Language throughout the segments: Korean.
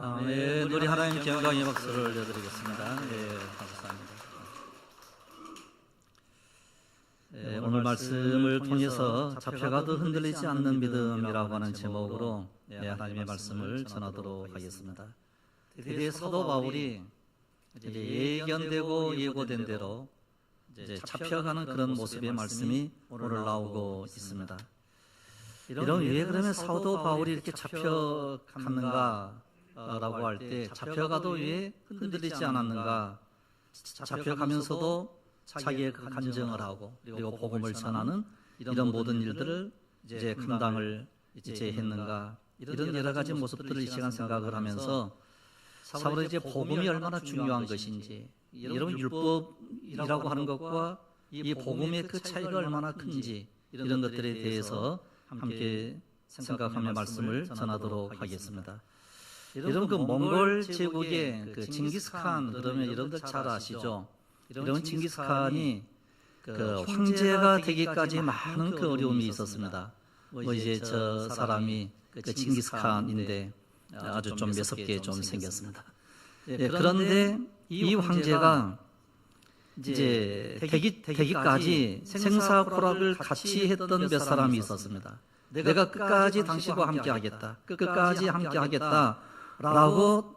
예, 우리 하나님 영광의 박수를 드리겠습니다. 예, 감사합니다. 예, 오늘 말씀을 통해서 잡혀가도 흔들리지 않는 믿음이라고 하는 제목으로 하나님의 말씀을 전하도록 하겠습니다. 드디어 사도 바울이 이제 예견되고 예고된 대로 이제 잡혀가는 그런 모습의 말씀이 오늘 나오고 있습니다. 이런 왜 그러면 사도 바울이 이렇게 잡혀갔는가? 라고 할 때 잡혀가도 왜 흔들리지 않았는가? 잡혀가면서도 자기의 간증을 하고 그리고 복음을 전하는 이런 모든 일들을 이제 감당을 이제 했는가? 이런 여러 가지 모습들을 이 시간 생각을 하면서 사울은 이제 복음이 얼마나 중요한 것인지, 여러분 율법이라고 하는 것과 이 복음의 그 차이가 얼마나 큰지 이런 것들에 대해서 함께 생각하며 말씀을 전하도록 하겠습니다. 여러분 그 몽골 제국의 그 징기스칸 그러면 여러분들 잘 아시죠? 이런 징기스칸이 그 황제가 되기까지 많은 그 어려움이 있었습니다. 뭐 이제 저 사람이 그 징기스칸인데 아주 좀 매섭게 좀 생겼습니다. 그런데 이 황제가 이제 되기까지 생사고락을 같이 했던 몇 사람이 있었습니다. 내가 끝까지 당신과 함께 하겠다. 끝까지 함께 하겠다. 라고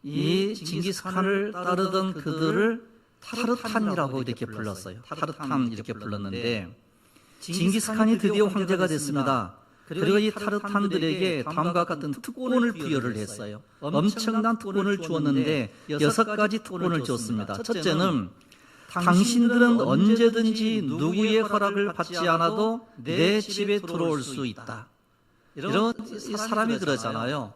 이 징기스칸을 따르던 그들을 타르탄이라고 이렇게 불렀어요. 타르탄 이렇게 불렀는데 징기스칸이 드디어 황제가 됐습니다. 그리고 이 타르탄들에게 다음과 같은 특권을 부여를 했어요. 엄청난 특권을 주었는데 6가지 특권을 주었습니다. 첫째는 당신들은 언제든지 누구의 허락을 받지 않아도 내 집에 들어올 수 있다. 이런 사람이 그러잖아요.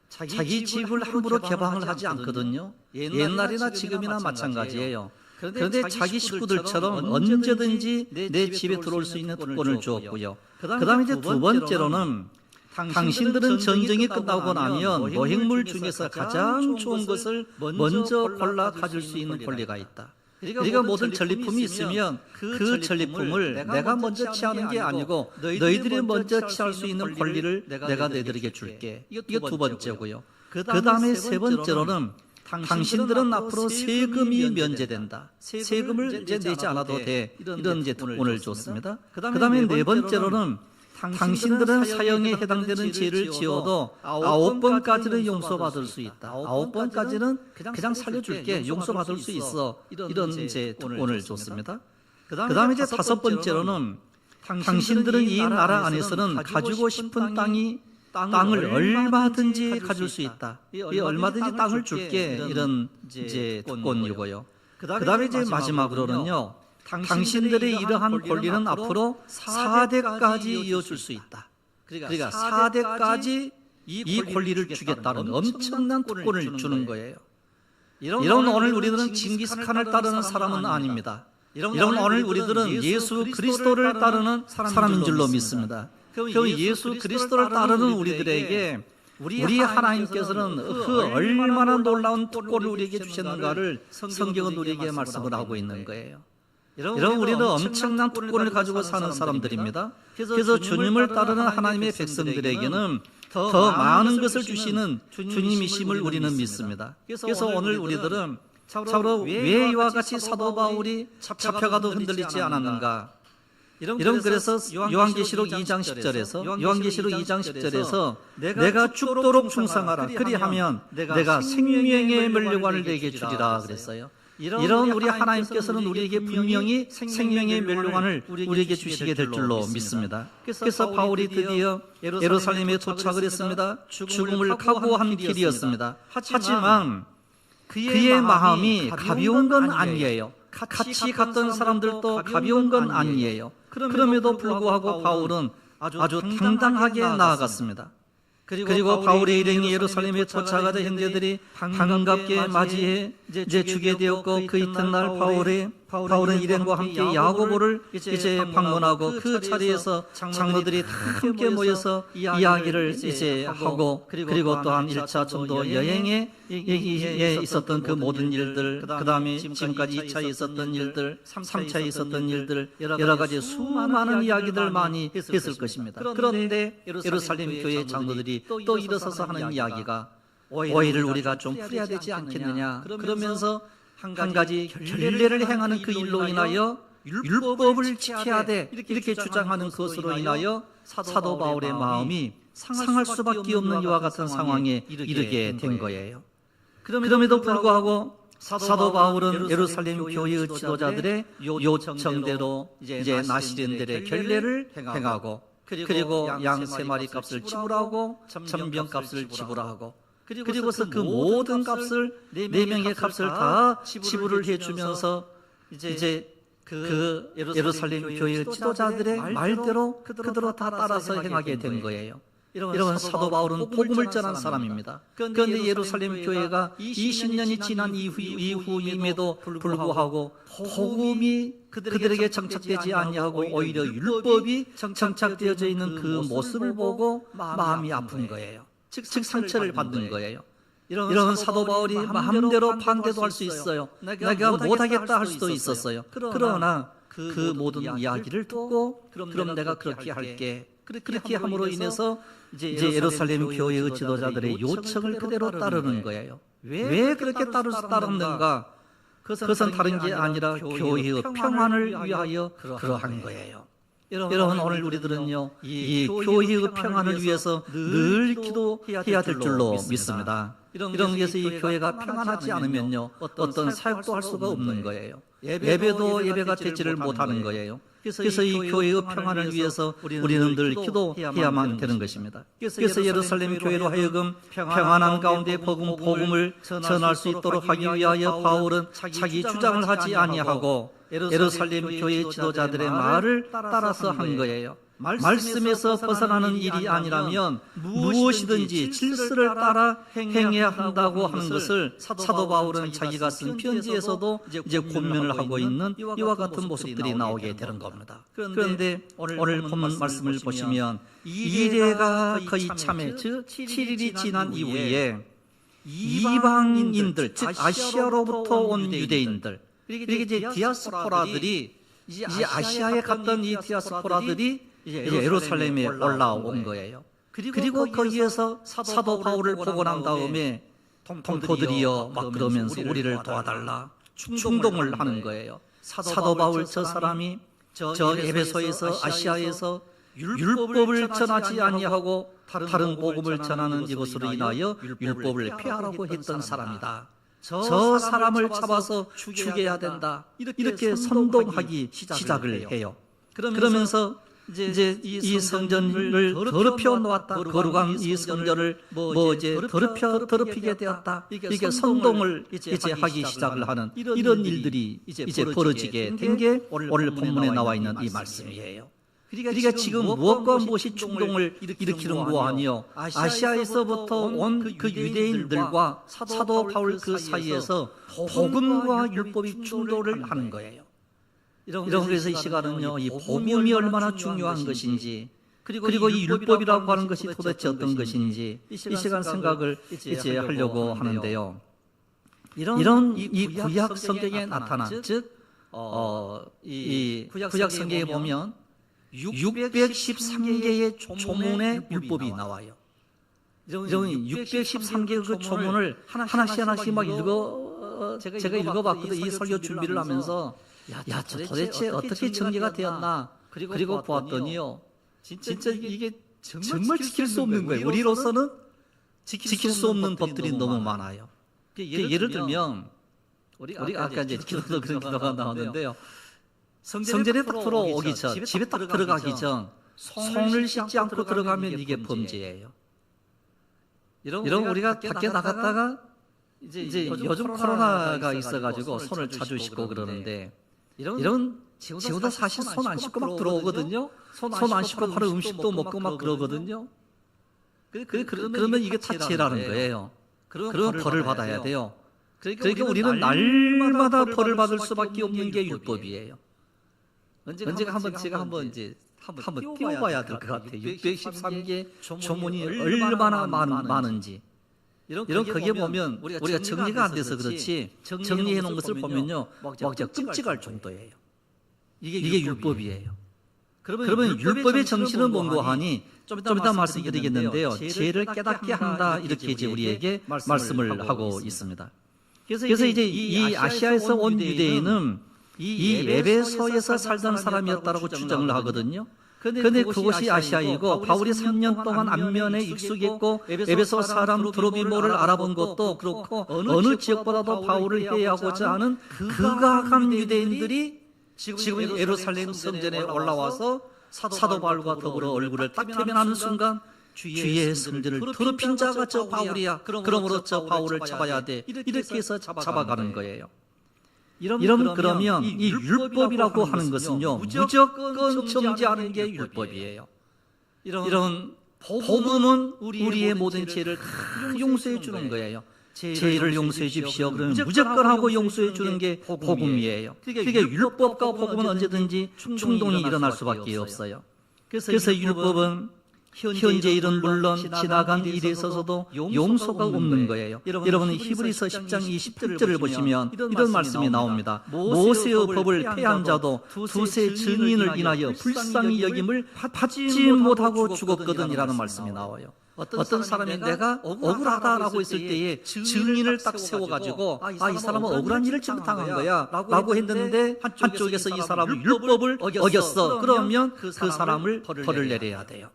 자기 집을 함부로 개방을 하지 않거든요. 옛날이나 지금이나 마찬가지예요. 그런데 자기 식구들처럼 언제든지 내 집에 들어올 수 있는 특권을 주었고요. 그 다음에 이제 두 번째로는 당신들은 전쟁이 끝나고 나면 노획물 중에서 가장 좋은 것을 먼저 골라 가질 수 있는 권리가 있다. 그러니까 모든 전리품이 있으면 그 전리품을 내가 먼저 취하는 게 아니고 너희들이 먼저 취할 수 있는 권리를 내가 너희들에게 줄게. 이거 두 번째고요. 그 다음에 세 번째로는 당신들은 앞으로 세금이 면제된다. 세금을 이제 내지 않아도 돼. 이런 이제 특권을 줬습니다. 그 다음에 네 번째로는 당신들은 사형에 해당되는 죄를 지어도 9번까지는 용서받을 수 있다. 9번까지는 그냥 살려줄게. 용서받을 수 있어. 이런 이제 특권을 줬습니다. 그 다음에 이제 5번째로는 당신들은 이 나라 안에서는 가지고 싶은 땅을 얼마든지 가질 수 있다. 이 얼마든지 땅을 줄게. 이런 이제 특권이고요. 그 다음에 이제 마지막으로는요. 당신들의 이러한 권리는 앞으로 4대까지 이어줄 수 있다. 그러니까 4대까지 이 권리를 주겠다는 엄청난 특권을 주는 거예요. 이런 오늘 우리들은 징기스칸을 따르는 사람은 아닙니다. 이런 오늘 우리들은 예수 그리스도를 따르는 사람인 줄로 믿습니다. 그 예수 그리스도를 따르는 우리들에게 우리 하나님께서는 그 얼마나 놀라운 특권을 우리에게 주셨는가를 성경은 우리에게 말씀을 하고 있는 거예요. 여러분 우리는 엄청난 특권을 가지고 사는 사람들입니다. 그래서 주님을 따르는 하나님의 백성들에게는 더 많은 것을 주시는 주님이심을 우리는 믿습니다. 그래서 오늘 우리들은 참으로 왜 이와 같이 사도 바울이 잡혀가도 흔들리지 않았는가? 여러분 그래서 요한계시록 2장 10절에서 내가 죽도록 충성하라. 그리하면 내가 생명의 멸류관을 내게 주리라 그랬어요. 이런 우리 하나님께서는 우리에게 분명히 생명의 멸류관을 우리에게 주시게 될 줄로 믿습니다. 그래서 바울이 드디어 예루살렘에 도착을 했습니다. 죽음을 각오한 길이었습니다. 하지만 그의 마음이 가벼운 건 아니에요. 같이 갔던 사람들도 가벼운 건 아니에요. 그럼에도 불구하고 바울은 아주 당당하게 나아갔습니다. 그리고 바울의 일행이 예루살렘에 도착하자 형제들이 반갑게 맞이해 이제 주게 되었고 그 이튿날 바울은 일행과 함께 야고보를 이제 방문하고 그 자리에서 장로들이 다 함께 모여서 이야기를 이제 하고 그리고 또한 1차 전도 여행에 있었던 그 모든 일들, 그 다음에 지금까지 2차에 있었던 일들, 3차에 있었던 일들, 여러 가지 수많은 이야기들 많이 했을 것입니다. 그런데 예루살렘 교회 장로들이 또 일어서서 하는 이야기가 오해를 우리가 좀 풀어야 되지 않겠느냐. 그러면서 한 가지 결례를 행하는 그 일로 인하여 율법을 지켜야 돼 이렇게 주장하는 것으로 인하여 사도 바울의 마음이 상할 수밖에 없는 이와 같은 상황에 이르게 된 거예요. 그럼에도 불구하고 사도 바울은 예루살렘 교회의 지도자들의 요청대로 이제 나시린들의 결례를 행하고 그리고 양 3마리 값을 지불하고 전병 값을 지불하고 그리고서 그 모든 값을 4명의 값을 다 지불을 해주면서 이제 그 예루살렘 교회의 지도자들의 말대로 그대로 다 따라서 행하게 된 거예요. 이런 사도 바울은 복음을 전한 사람입니다. 그런데 예루살렘 교회가 20년이 지난 이후임에도 불구하고 복음이 그들에게 정착되지 아니하고 오히려 율법이 정착되어져 있는 그 모습을 보고 마음이 아픈 거예요. 즉 상처를 받는 거예요. 이런 사도 바울이 마음대로 반대도 할 수 있어요. 내가 못하겠다 할 수도 있었어요. 그러나 그 모든 이야기를 듣고 그럼 내가 그렇게 할게. 그렇게 함으로 인해서 이제 예루살렘 교회의 지도자들의 요청을 그대로 따르는 거예요. 왜 그렇게 따르는가? 그것은 다른 게 아니라 교회의 평안을 위하여 그러한 거예요. 여러분, 오늘 우리들은요, 이 교회의 평안을 위해서 늘 기도해야 될 줄로 믿습니다. 이런 것에서 이 교회가 평안하지 않으면요, 어떤 사역도 할 수가 없는 거예요. 예배도 예배가 되지를 못하는 거예요. 그래서 이 교회의 평안을 위해서 우리는 늘 기도해야만 되는 것입니다. 그래서 예루살렘 교회로 하여금 평안한 가운데 복음을 전할 수 있도록 하기 위하여 바울은 자기 주장을 하지 아니하고 예루살렘 교회 지도자들의 말을 따라서 한 거예요. 말씀에서 벗어나는 일이 아니라면 무엇이든지 질서를 따라 행해야 한다고 하는 것을 사도 바울은 자기가 쓴 편지에서도 이제 권면을 하고 있는 이와 같은 모습들이 나오게 되는 겁니다. 그런데 오늘 본문 말씀을 보시면 이래가 거의 참에 즉 7일이 지난 이후에 이방인들 즉 아시아로부터 온 유대인들 그리고 이제 디아스포라들이 이제 아시아에 갔던 이 디아스포라들이 이제 예루살렘에 올라온 거예요. 그리고 거기에서 사도 바울을 보고 난 다음에 동포들이여 막 그러면서 우리를 도와달라 충동을 하는 거예요. 사도 바울 저 사람이 저 에베소에서 아시아에서 율법을 전하지 아니하고 다른 복음을 전하는 이것으로 인하여 율법을 폐하라고 했던 사람이다. 저 사람을 잡아서 죽여야 된다. 이렇게 선동하기 시작을 해요. 그러면서 이제 이 성전을 더럽혀 놓았다. 거룩한 이 성전을 이제 더럽히게 되었다. 이게 선동을 이제 하기 시작을 하는 이런 일들이 이제 벌어지게 된 게 오늘 본문에 나와 있는 이 말씀이에요. 그러니까 지금 무엇과 무엇이 충동을 일으키는 거 아니요. 아시아에서부터 온 그 유대인들과 사도 바울 그 사이에서 복음과 율법이 충돌을 하는 거예요. 그래서 이 시간은요, 이 복음이 얼마나 중요한 것인지, 그리고 이 율법이라고 하는 것이 도대체 어떤 것인지, 이 시간 생각을 이제 하려고 하는데요. 이런 이 구약 성경에 나타난, 즉, 이 구약 성경에 보면 613개의 조문의 율법이 나와요. 이런 613개의 그 조문을 하나씩 막 제가 읽어봤거든요. 이 설교 준비를 하면서. 야, 저 도대체 어떻게 정리가 되었나? 그리고 보았더니요, 진짜 이게 정말 지킬 수 없는 거예요. 우리로서는 지킬 수 없는 법들이 너무 많아요. 예를 들면, 우리가 아까 이제 기도도 그런 기도가 나오는데요. 성전에 딱 들어오기 전, 집에 딱 들어가기 전, 손을 씻지 않고 들어가면 이게 범죄예요. 이런 우리가 밖에 나갔다가, 이제 요즘 코로나가 있어가지고 손을 자주 씻고 그러는데, 이런 지금도 사실 손 안 씻고 막 들어오거든요. 손 안 씻고 바로 음식도 먹고 막 그러거든요. 그러면 이게 타치라는 거예요. 그런 벌을 받아야 돼요. 그러니까 우리는 날마다 벌을 받을 수밖에 없는 게 율법이에요. 언제가 제가 한번 띄워봐야 될 것 같아요. 613개 조문이 얼마나 많은지. 이런 거기에 보면 우리가 정리가 안 돼서 그렇지 정리해 놓은 것을 보면요, 막 끔찍할 정도예요. 이게 율법이에요. 그러면 율법의 정신은 뭔고 하니 좀 이따 말씀드리겠는데요. 죄를 깨닫게 한다, 이렇게 이제 우리에게 말씀을 하고 있습니다. 그래서 이제 이 아시아에서 온 유대인은 이 에베소에서 살던 사람이었다라고 주장을 하거든요. 그런데 그곳이 아시아이고 바울이 3년 동안 안면에 익숙했고 에베소 사람 드로비모를 알아본 것도 그렇고 어느 지역보다도 바울을 회하고자 하는 극악한 유대인들이 지금 예루살렘 성전에 올라와서 사도 바울과 더불어 얼굴을 딱 대면하는 순간 주의 성전을 더럽힌 자가 저 바울이야. 그러므로 저 바울을 잡아야 돼. 이렇게 해서 잡아가는 거예요. 그러면 이 율법이라고 하는 것은요, 무조건 정죄하는 게 율법이에요. 이런 복음은 우리의 모든 죄를 다 용서해 주는 거예요. 죄를 용서해 주십시오. 그러면 무조건 하고 용서해 주는 게 복음이에요. 그러니까 율법과 복음은 언제든지 충동이 일어날 수밖에 없어요. 그래서 율법은 현재 일은 물론 지나간 일에 있어서도 용서가 없는 거예요. 여러분 히브리서 10장 20절을 보시면 이런 말씀이 나옵니다. 모세의 법을 폐한 자도 두세 증인을 인하여 불쌍히 여김을 받지 못하고 죽었거든이라는 말씀이 나와요. 어떤 사람이 내가 억울하다라고 했을 때에 증인을 딱 세워가지고 이 사람은 억울한 일을 잘못한 거야 라고 했는데 한쪽에서 이 사람은 율법을 어겼어. 그러면 그 사람을 벌을 내려야 돼요.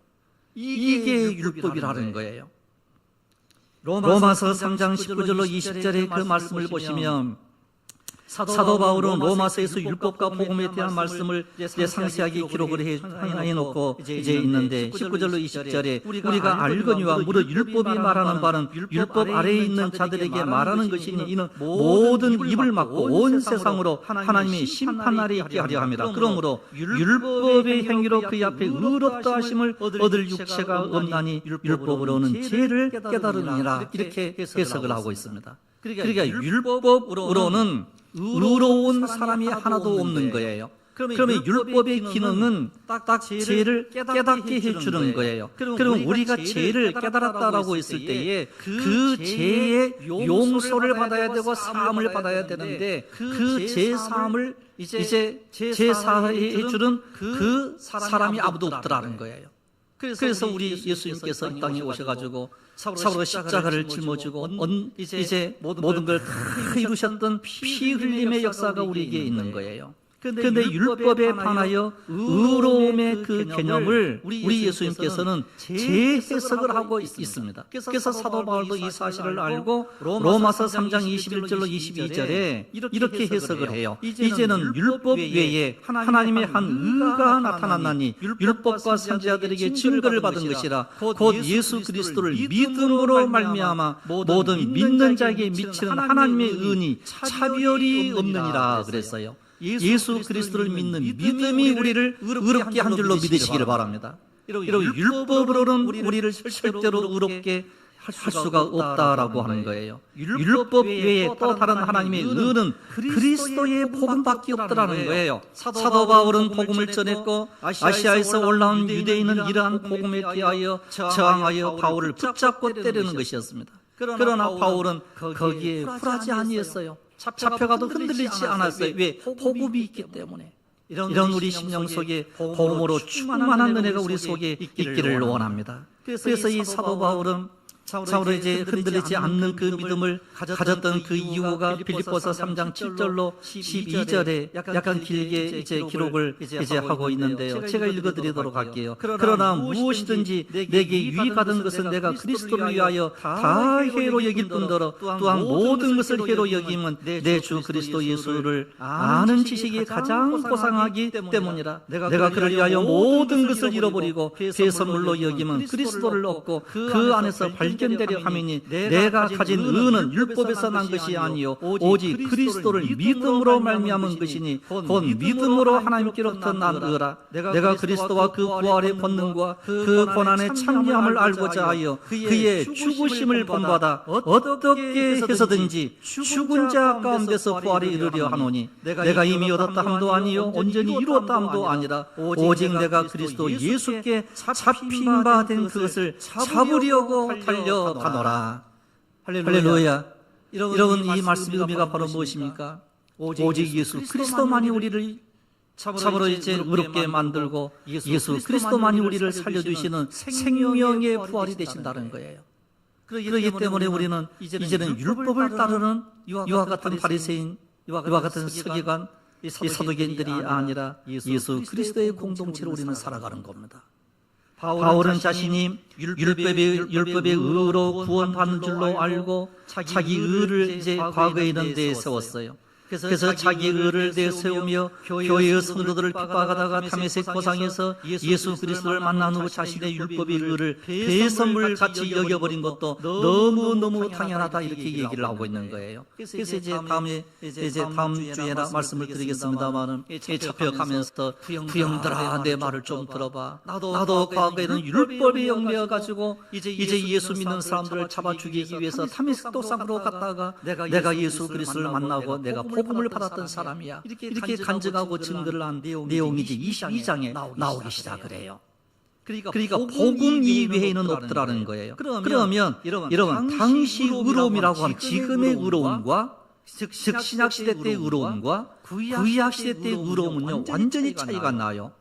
이게 율법이라는 거예요. 로마서 3장 19절로 20절의 그 말씀을 보시면 사도 바울은 로마서에서 율법과 복음에 대한 말씀을 상세하게 기록을 해놓고 이제 있는데 19절로 20절에 우리가 알거니와 무릇 율법이 말하는 바는 율법 아래에 있는 자들에게 말하는 것이니 이는 모든 입을 막고 온 세상으로 하나님의 심판날에 있게 하려 합니다. 그러므로 율법의 행위로 그의 앞에 의롭다 하심을 얻을 육체가 없나니 율법으로는 죄를 깨달으니라, 이렇게 해석을 하고 있습니다. 그러니까 율법으로는 의로운 사람이 하나도 없는 거예요. 그러면 율법의 기능은 딱 죄를 깨닫게 해주는 거예요. 그러면 우리가 죄를 깨달았다라고 했을 때에 그 죄의 용서를 받아야 되고 사함을 받아야 되는데 그 죄 사함을 이제 죄 사해 주는 그 사람이 아무도 없더라는 거예요. 그래서 우리 예수님께서 이 땅에 오셔가지고 차로 십자가를 짊어지고 이제 모든 걸 다 이루셨던 피 흘림의 역사가 우리에게 있는 거예요. 그런데 율법에 반하여 의로움의 그 개념을 우리 예수님께서는 재해석을 하고 있습니다. 그래서 사도 바울도 이 사실을 알고 로마서 3장 21절로 22절에 이렇게 해석을 해요. 이제는 율법 외에 하나님의 한 의가 나타났나니 율법과 선지자들에게 증거를 받은 것이라 곧 예수 그리스도를 믿음으로 말미암아 모든 믿는 자에게 미치는 하나님의 은이 차별이 없느니라 그랬어요. 예수 그리스도를 믿는 믿음이 우리를 의롭게 한 줄로 믿으시기를 바랍니다. 여러분 율법으로는 우리를 절대로 의롭게 할 수가 없다라고 하는 거예요. 율법 외에 또 다른 하나님의 의는 그리스도의 복음밖에 없다라는 거예요. 사도 바울은 복음을 전했고 아시아에서 올라온 유대인은 이러한 복음에 대하여 저항하여 바울을 붙잡고 때리는 것이었습니다. 그러나 바울은 거기에 굴하지 아니했어요. 잡혀가도 흔들리지 않았어요. 왜? 복음이 있기 때문에. 이런 우리 심령 속에 복음으로 충만한 은혜가 우리 속에 있기를 원합니다. 그래서 이 사도 바울은 이제 흔들리지 않는 그 믿음을 가졌던 그 이유가 빌립보서 3장 7절로 12절에 약간 길게 이제 기록을 이제 하고 있는데요. 제가 읽어드리도록 할게요. 그러나 무엇이든지 내게 유익하던 것은 내가 그리스도를 위하여 다 해로 여길 뿐더러 또한 모든 것을 해로 여김은 내 주 그리스도 예수를 아는 지식이 가장 고상하기 때문이라. 내가 그를 위하여 모든 것을 잃어버리고 배선물로 여김은 그리스도를 얻고 그 안에서 발견되려 함이니 내가 가진 의는 율법에서 난 것이 아니요 오직 그리스도를 믿음으로 말미암은 것이니 곧 믿음으로 하나님께로부터 난 의라. 내가 그리스도와 그 부활의 권능과 그 고난의 참여함을 알고자 하여 그의 죽으심을 본받아 어떻게 해서든지 죽은 자 가운데서 부활에 이르려 하노니 내가 이미 얻었다 함도 아니요 온전히 이루었다 함도 아니라 오직 내가 그리스도 예수께 잡힌 바 된 그것을 잡으려고 달려가노라. 할렐루야. 여러분 이 말씀의 의미가 바로 무엇입니까? 오직 예수 그리스도만이 우리를 참으로 이제 의롭게 만들고 예수 그리스도만이 우리를 살려주시는 생명의 부활이 되신다는 거예요. 그렇기 때문에 우리는 이제는 율법을 따르는 이와 같은 바리새인, 이와 같은 서기관, 이 사두개인들이 아니라 예수 그리스도의 공동체로 우리는 살아가는 겁니다. 바울은 자신이 율법의 의로 구원받는 줄로 알고 자기 의를 이제 과거에 있는 데에 세웠어요. 그래서 자기 의를 내세우며 교회의 성도들을 핍박하다가 다메섹 고상에서 예수 그리스도를 만난 후 자신의 율법의 의를 배선물 같이 여겨버린 것도 너무너무 당연하다, 이렇게 얘기를 하고 있는 거예요. 그래서 이제 다음 주에나 말씀을 드리겠습니다만은 잡혀가면서 부형들아 내 말을 좀 들어봐. 나도 과거에는 율법에 얽매여가지고 이제 예수 믿는 사람들을 잡아 죽이기 위해서 다메섹 도상으로 갔다가 내가 예수 그리스도를 만나고 내가 복음을 받았던 사람이야. 이렇게 간증하고 증거를 한 내용이 이제 22장에 나오기 시작을 해요. 그러니까 복음 이외에는 없더라는 거예요. 그러면 여러분 당시 의로움이라고 하면 지금의 의로움과 즉 신약시대 때의 의로움과 구약시대 때의 의로움은요 완전히 차이가 나요.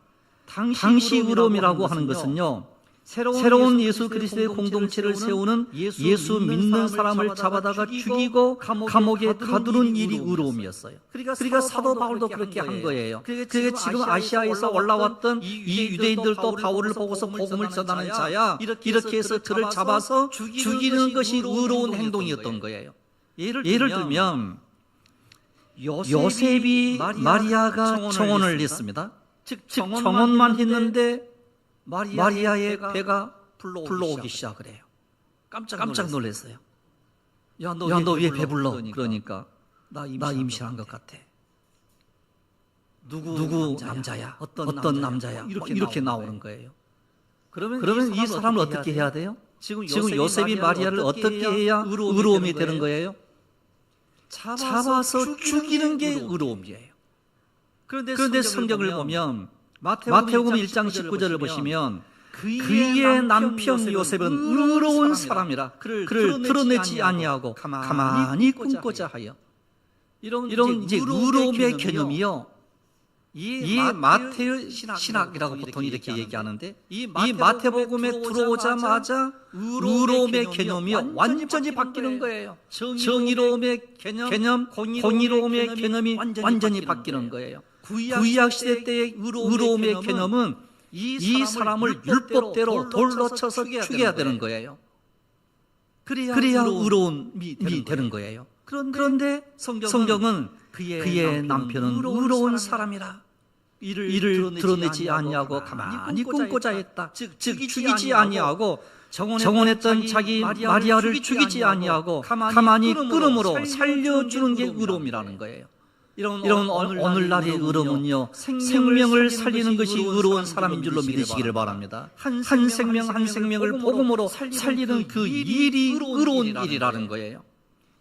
당시 의로움이라고 하는 것은요 새로운 예수 그리스도의 공동체를 세우는 예수 믿는 사람을 잡아다가 죽이고 감옥에 가두는 일이 의로움이었어요. 그러니까 사도 바울도 그렇게 한 거예요. 그게 지금 아시아에서 올라왔던 이 유대인들도 바울을 보고서 복음을 전하는 자야, 이렇게 해서 그를 잡아서 죽이는 것이 의로운 행동이었던 거예요. 예를 들면 요셉이 마리아가 정혼을 했습니다. 즉 정혼만 했는데 마리아의 배가 불러오기 시작을 해요. 깜짝 놀랐어요. 야, 너 왜 배불러? 그러니까 나 임신한 것 같아. 누구 남자야? 어떤 남자야? 이렇게 나오는 거예요. 그러면 이 사람을 어떻게 해야 돼요? 지금 요셉이 마리아를 어떻게 해야 의로움이 되는 거예요? 잡아서 죽이는 게 의로움이에요. 그런데 성경을 보면 마태복음 1장 19절을 보시면 그의 남편 요셉은 의로운 사람이라 그를 드러내지 아니하고 가만히 꿈고자 하여. 이런 이제 의로움의 개념이요, 이 마태의 신학이라고 보통 이렇게 얘기하는데, 이 마태복음에 들어오자마자 의로움의 개념이 완전히 바뀌는 거예요. 정의로움의 개념, 공의로움의 개념이 완전히 바뀌는 거예요. 구약시대 때의 의로움의 개념은 이 사람을 율법대로 돌로 쳐서 죽여야 되는 거예요. 그래야 의로움이 되는 거예요. 그런데 성경은 그의 남편은 의로운 사람이라 이를 드러내지 아니하고 가만히 꿈고자 했다. 즉 죽이지 아니하고 정혼했던 자기 마리아를 죽이지 아니하고 가만히 끊음으로 살려주는 게 의로움이라는 거예요. 이런 오늘날의 의로움은요 생명을 살리는 것이 의로운 사람인 줄로 믿으시기를 바랍니다. 한 생명을 복음으로 살리는 그 일이 의로운 일이라는 거예요.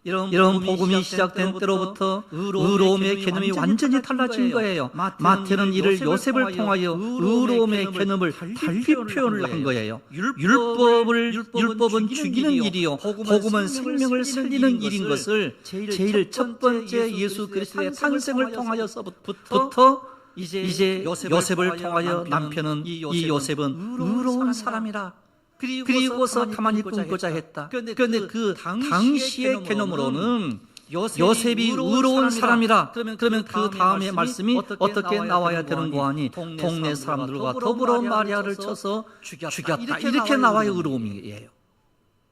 이런 복음이 시작된 때로부터 의로움의 개념이 완전히 달라진 거예요. 마태는 이를 요셉을 통하여 의로움의 개념을 달리 표현을 한 거예요. 율법은 죽이는 일이요 복음은 생명을 살리는 일인 것을 제일 첫 번째 예수 그리스도의 탄생을 통하여서부터 이제 요셉을 통하여 남편은 이 요셉은 의로운 사람이라 그리고서 가만히 꿈고자 했다. 그런데 그 당시의 개념으로는 요셉이 의로운 사람이라 그러면 그 다음에 말씀이 어떻게 나와야 되는 거 아니? 동네 사람들과 더불어 마리아를 쳐서 죽였다. 이렇게 나와야 의로움이에요.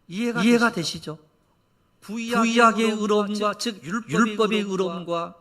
이해가 되시죠? 구약의 의로움과 즉 율법의 의로움과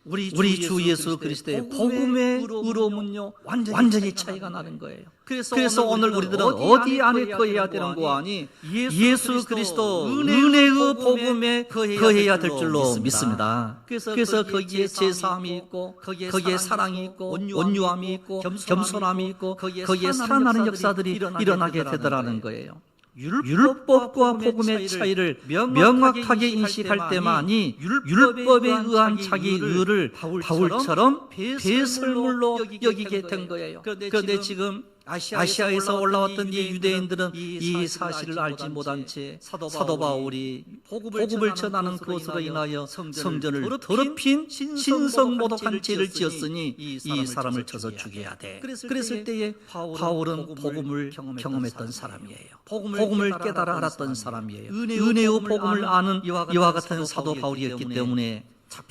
우리 주 예수 그리스도의 복음의 의로움은요 완전히 차이가 나는 거예요. 그래서 오늘 우리들은 어디 안에 거해야 되는 거 아니? 예수 그리스도 은혜의 복음에 거해야 될 줄로 믿습니다. 그래서 거기에 제사함이 있고 거기에 사랑이 있고 온유함이 있고 겸손함이 있고 거기에 살아나는 역사들이 일어나게 되더라는 거예요. 율법과 복음의 차이를 명확하게 인식할 때만이 율법에 의한 자기 의를 바울처럼 배설물로 여기게 된 거예요. 그런데 지금 아시아에서 올라왔던 이 유대인들은 이 사실을 알지 못한 채 사도 바울이 복음을 전하는 그것으로 인하여 성전을 더럽힌 신성모독한 죄를 지었으니 이 사람을 쳐서 죽여야 돼. 그랬을 때에 바울은 복음을 경험했던 사람이에요. 복음을 깨달아 알았던 사람이에요. 은혜의 복음을 아는 이와 같은 사도 바울이었기 때문에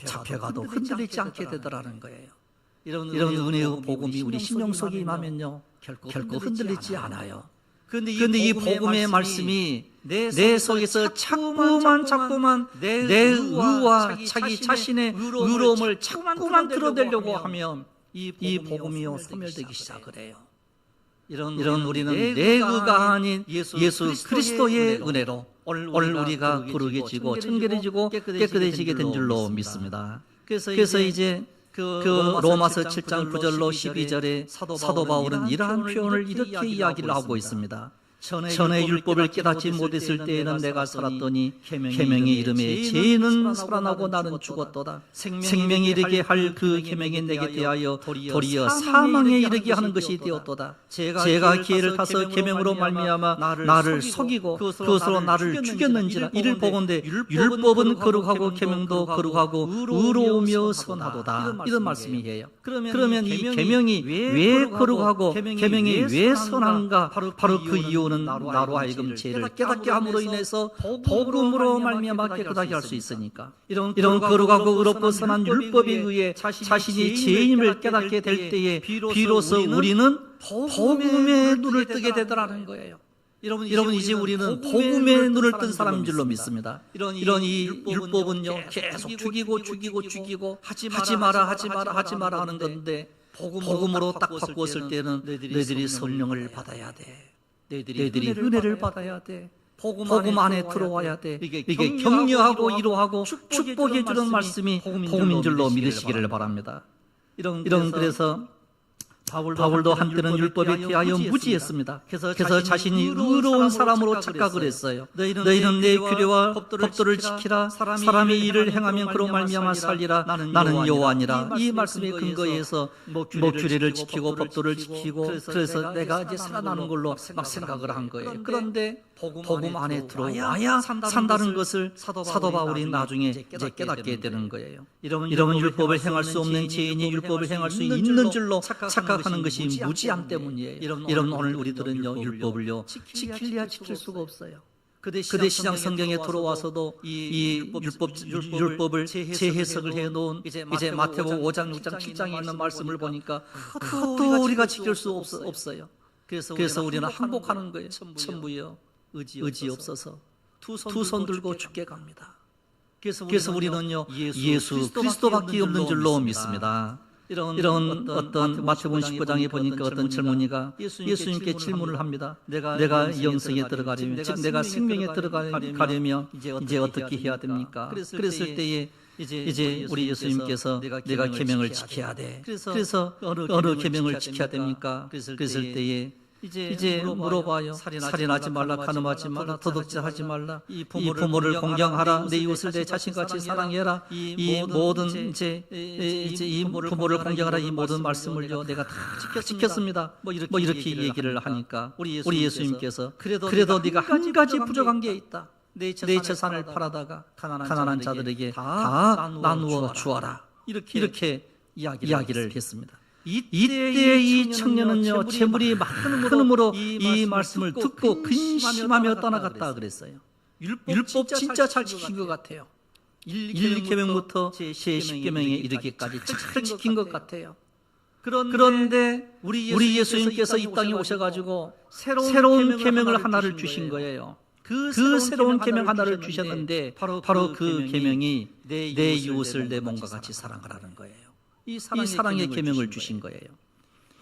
잡혀가도 흔들리지 않게 되더라는 거예요. 이런 은혜의 복음이 우리 심령 속에 임하면요 결코 흔들리지 않아요. 그런데 이 복음의 말씀이 내 속에서 자꾸만 내 의와 자기 자신의 의로움을 자꾸만 드러내려고 하면 이 복음이요 소멸되기 시작을 해요. 이런 우리는 내 의가 아닌 예수 그리스도의 은혜로 오늘 우리가 거룩해지고 청결해지고 깨끗해지게 된 줄로 믿습니다. 그래서 이제 그 로마서 7장 9절로 12절에 사도 바울은 이러한 표현을 이렇게 이야기를 하고 있습니다. 전에 율법을 깨닫지 못했을 때에는 내가 살았더니 계명의 이름에 죄는 살아나고 나는 죽었도다. 생명에 이르게 할 그 계명이 내게 대하여 도리어 사망에 이르게 하는 것이 되었도다. 제가 기회를 타서 계명으로 말미암아 나를 속이고 그것으로 나를 죽였는지라. 이를 보건대 율법은 거룩하고 계명도 거룩하고 의로우며 선하도다. 이런 말씀이에요. 그러면 이 계명이 왜 거룩하고 계명이 왜 선한가? 바로 그 이유 는 나로 하여금 죄를 깨닫게 함으로 인해서 복음으로 말미암아 깨끗하게 할 수 있으니까. 이런 거룩하고 의롭고 선한 율법에 의해 자신이 죄인임을 깨닫게 될 때에 비로소 우리는 복음의 눈을 뜨게 되더라는 거예요. 여러분 이제 우리는 복음의 눈을 뜬 사람인 줄로 믿습니다. 이런 이 율법은요 계속 죽이고 하지 마라 하는 건데 복음으로 딱 바꾸었을 때는 너희들이 성령을 받아야 돼. 너희들이 은혜를 받아야 돼. 복음 안에 들어와야 돼. 이게 격려하고 위로하고 축복해 주는 말씀이 복음인 줄로 믿으시기를 바랍니다. 그래서 바울도 한때는 율법에 대하여 무지했습니다. 그래서 자신이 의로운 사람으로 착각을 했어요. 너희는 내 규례와 법도를 지키라. 사람의 일을 행하면 그로 말미암아 살리라. 나는 여호와니라. 이 말씀에 근거해서 규례를 지키고 법도를 지키고 그래서 내가 이제 살아나는 걸로 막 생각을 한 거예요. 그런데 복음 안에 들어와야 산다는 것을 사도 바울이 나중에 이제 깨닫게 되는 거예요. 이런 율법을 행할 수 없는 죄인이 율법을 행할 수 있는 줄로 착각하는 것이 무지함 때문이에요. 이런 오늘 우리들은요 율법을요 지킬래야 지킬 수가 없어요. 그대 신약 성경에 들어와서도 이 율법을 재해석을 해놓은 이제 마태복음 5장, 6장, 7장에 있는 말씀을 보니까 그것도 우리가 지킬 수 없어요. 그래서 우리는 항복하는 거예요. 천부여 의지 없어서 두 손 들고 죽게 갑니다. 그래서 우리는요 예수 그리스도밖에 없는 줄로 믿습니다. 이런 어떤 마태복음 19장에 보니까 어떤 젊은이가 예수님께 질문을 합니다. 내가 영생에 들어가려면 즉 내가 생명에 들어가려면 이제 어떻게 해야 됩니까? 그랬을 때에 이제 우리 예수님께서 내가 계명을 지켜야 돼. 그래서 어느 계명을 지켜야 됩니까? 그랬을 때에 이제 물어봐요. 살인하지 말라, 간음하지 말라, 도둑질하지 말라, 이 부모를 공경하라, 내 이웃을 내 자신같이 사랑해라. 이 모든 이 부모를 공경하라 이 모든 말씀을요 내가 다 지켰습니다. 뭐 이렇게 얘기를 하니까 우리 예수님께서 그래도 네가 한 가지 부족한 게 있다. 내 재산을 팔아다가 가난한 자들에게 다 나누어 주어라. 이렇게 이야기를 했습니다. 이때 이 청년은요 재물이 많음으로 이 말씀을 듣고 근심하며 떠나갔다 그랬어요. 율법 진짜 잘 지킨 것 같아요. 1계명부터 제10계명에 이르기까지 잘 지킨 것 같아요. 그런데 우리 예수님께서 이 땅에 오셔가지고 새로운 계명을 하나를 주신 거예요. 그 새로운 계명 하나를 주셨는데 바로 그 계명이 내 이웃을 내 몸과 같이 사랑하라는 거예요. 이 사랑의 계명을 주신 거예요.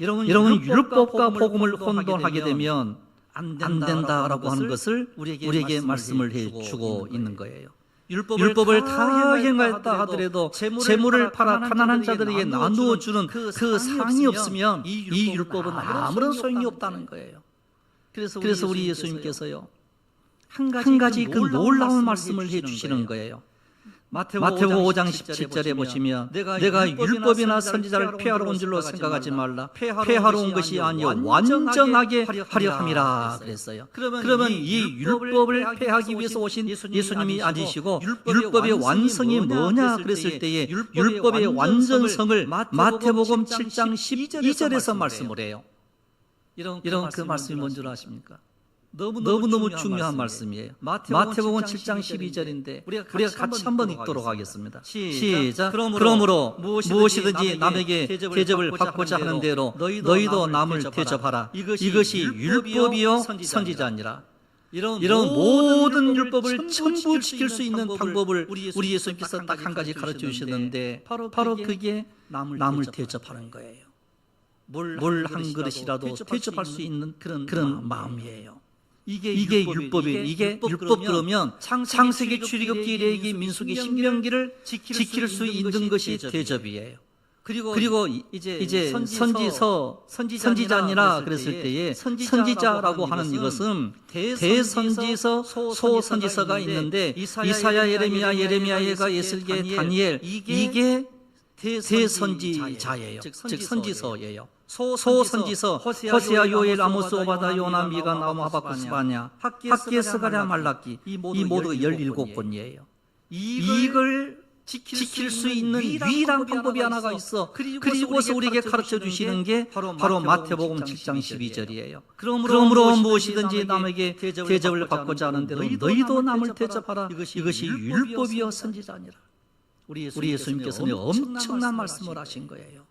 여러분 율법과 복음을 혼돈하게 되면 안 된다라고 하는 것을 우리에게 말씀을 해주고 있는 거예요. 율법을 다 행하였다 하더라도 재물을 팔아 가난한 자들에게 나누어 주는 그 상이 없으면 이 율법은 아무런 소용이 없다는 거예요. 그래서 우리 예수님께서요 한 가지 그 놀라운 말씀을 해주시는 거예요. 마태복음 5장 17절에 보시면 내가 율법이나 선지자를 폐하러 온 줄로 생각하지 말라. 폐하러 온 것이 아니요 완전하게 하려 함이라 그랬어요. 그러면 이 율법을 폐하기 위해서 오신 예수님이 아니시고 율법의 완성이 뭐냐 그랬을 때에 율법의 완전성을 마태복음 7장 12절에서 말씀을 해요. 이런 그 말씀이 뭔 줄 아십니까? 너무너무 중요한 말씀이에요. 마태복음 7장 12절인데 우리가 같이 한번 읽도록 하겠습니다. 시작. 그러므로 무엇이든지 남에게 대접을 받고자 하는 대로 너희도 남을 대접하라. 이것이 율법이요 선지자니라. 이런 모든 율법을 전부 지킬 수 있는 방법을 우리 예수님께서 딱 한 가지 가르쳐 주셨는데 바로 그게 남을 대접하는 거예요. 물 한 그릇이라도 대접할 수 있는 그런 마음이에요. 이게 율법이에요. 이게 율법 그러면 창세기, 출애굽기, 레위기, 민수기, 신명기를 지킬 수 있는 것이 대접이에요. 그리고 이제 선지자니라 그랬을 때에 선지자라고 하는 이것은 대선지서, 소선지서가 있는데 이사야, 예레미야, 예가, 예슬기, 다니엘 이게 대선지자예요. 즉 선지서예요. 소선지서 호세아, 요엘, 아모스, 오바다, 요나, 미가, 나훔, 하박국, 스바냐, 학기야, 스가랴, 말라기 이 모두 17권이에요. 이걸 지킬 수 있는 유일한 방법이 하나가 있어. 그리고서 우리에게 가르쳐 주시는 게 바로 마태복음 7장 12절이에요. 그러므로 무엇이든지 남에게 대접을 받고자 하는 대로 너희도 남을 대접하라. 이것이 율법이요 선지자니라. 우리 예수님께서는 엄청난 말씀을 하신 거예요.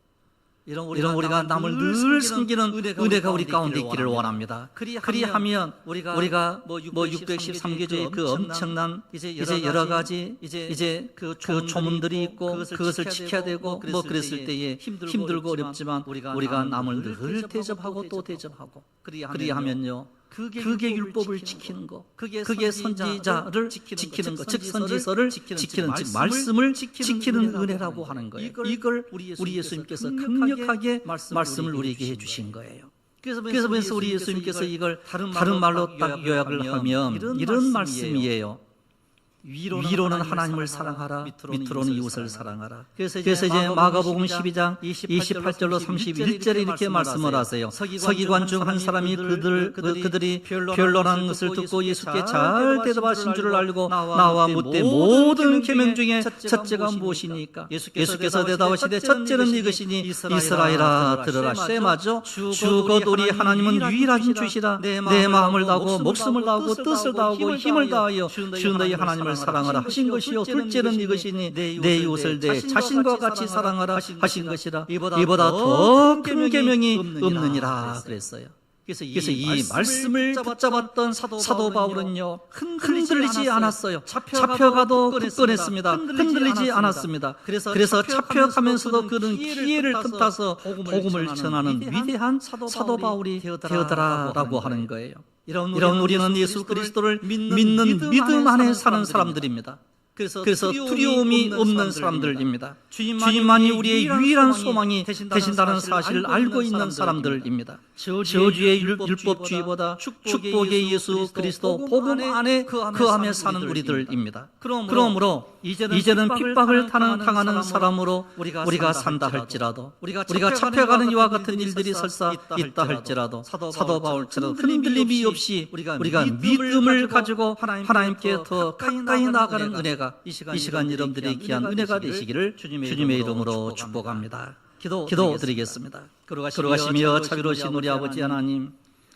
이런 우리가 남을 늘 섬기는 은혜가 우리 가운데 있기를 원합니다. 그리하면 우리가 613개조의 그 엄청난 이제 여러 가지 이제 그 조문들이 있고 그것을 지켜야 되고 뭐 그랬을 때에 힘들고 어렵지만 우리가 남을 늘 대접하고 또 대접하고 그리하면요 그게 율법을 지키는 거, 그게 선지자를 지키는 거, 즉 선지서를 지키는, 즉 말씀을 지키는 은혜라고 하는 거예요. 이걸 우리 예수님께서 강력하게 말씀을 우리에게 해주신 거예요. 그래서 우리 예수님께서 이걸 다른 말로 딱 요약을 하면 이런 말씀이에요. 위로는 하나님을 사랑하라, 밑으로는 이웃을 사랑하라. 그래서 이제 마가복음 12장 28절로 31절에 이렇게 말씀을 하세요. 서기관 중 한 사람이 그들이 변론하는 것을 듣고 예수께 잘 대답하신 줄을 알고 나와 묻되 모든 계명 중에 첫째가 무엇이니까? 예수께서 대답하시되 첫째는 이것이니 이스라엘아 들으라. 셈하죠. 주 곧 우리 하나님은 유일하신 주시라. 내 마음을 다하고 목숨을 다하고 뜻을 다하고 힘을 다하여 주 너희 하나님을 사랑하라 하신 것이요 둘째는 이것이니 내 이웃을 내 자신과 같이 사랑하라 하신 것이라. 이보다 더 큰 계명이 없느니라 그랬어요. 그래서 이 말씀을 붙잡았던 사도 바울은요 흔들리지 않았어요. 잡혀가도 굳건했습니다. 흔들리지 않았습니다. 그래서 잡혀가면서도 그는 기회를 틈타서 복음을 전하는 위대한 사도 바울이 되었다라고 하는 거예요. 이런 우리는 예수 그리스도를 믿는 믿음 안에 사는 사람들입니다. 그래서 두려움이 없는 사람들입니다. 주님만이 우리의 유일한 소망이 되신다는 사실을 알고 있는 사람들입니다. 저주의 율법주의보다 축복의 예수 그리스도 복음 안에 거하며 사는 우리들입니다. 그러므로 이제는 핍박을 당하는 사람으로 우리가 산다 할지라도, 우리가 잡혀가는 이와 같은 일들이 설사 있다 할지라도 사도 바울처럼 흔들림이 없이 우리가 믿음을 가지고 하나님께 더 가까이 나아가는 은혜가 이 시간 여러분들의 귀한 은혜가 되시기를 주님의 이름으로 축복합니다. 기도드리겠습니다. 걸어가시며 자비로우신 우리 아버지 하나님,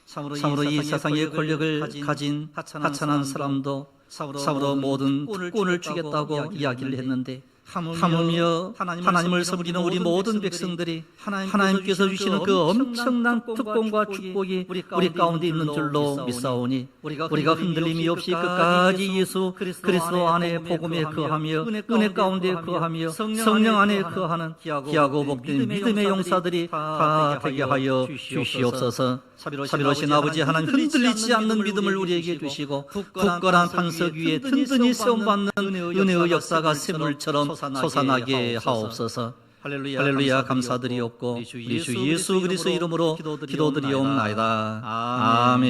참으로 이 세상의 권력을 가진 하찮은 사람도 참으로 모든 특권을 주겠다고 이야기를 했는데 하물며 하나님을 섬기는 우리 모든 백성들이 하나님께서 주시는 그 엄청난 특권과 축복이 우리 가운데 있는 줄로 믿사오니 우리가 흔들림이 없이 끝까지 예수 그리스도 안에 복음에 거하며 은혜 가운데 거하며 성령 안에 거하는 귀하고 복된 믿음의 용사들이 다 되게 하여 주시옵소서. 자비로우신 아버지 하나님, 흔들리지 않는 믿음을 우리에게 주시고 굳건한 반석 위에 든든히 세움받는 은혜의 역사가 샘물처럼 솟아나게 하옵소서. 할렐루야 감사드리옵고 우리 주 예수 그리스도 이름으로 기도드리옵나이다. 아멘.